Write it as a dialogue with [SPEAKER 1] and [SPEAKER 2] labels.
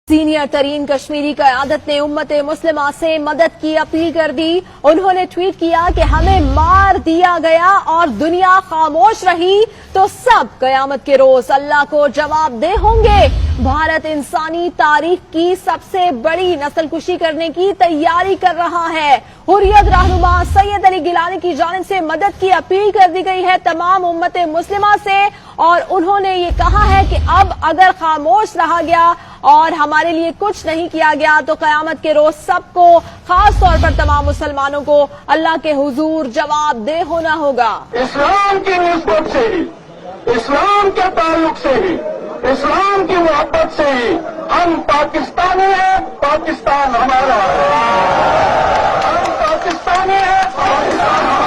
[SPEAKER 1] Senior तरीन कश्मीरी क़यादत ने उम्मत मुस्लिमा से मदद की अपील कर दी। उन्होंने ट्वीट किया कि हमें मार दिया गया और दुनिया खामोश रही तो सब क़यामत के रोज अल्लाह को जवाबदेह होंगे। भारत इंसानी तारीख की सबसे बड़ी नस्लकुशी करने की तैयारी कर रहा है। हुर्रियत रहनुमा सैयद अली गिलानी की जानिब से मदद की अपील कर दी गई है तमाम उम्मत मुस्लिमा से, और उन्होंने ये कहा है कि अब अगर खामोश रहा गया और हमारे लिए कुछ नहीं किया गया तो क़यामत के रोज सबको, खास तौर पर तमाम मुसलमानों को अल्लाह के हुजूर जवाबदेह होना होगा।
[SPEAKER 2] इस्लाम की निस्बत से ही, इस्लाम के ताल्लुक से ही, इस्लाम की मोहब्बत से ही हम पाकिस्तानी हैं, पाकिस्तान हमारा है। हम पाकिस्तानी हैं, पाकिस्तान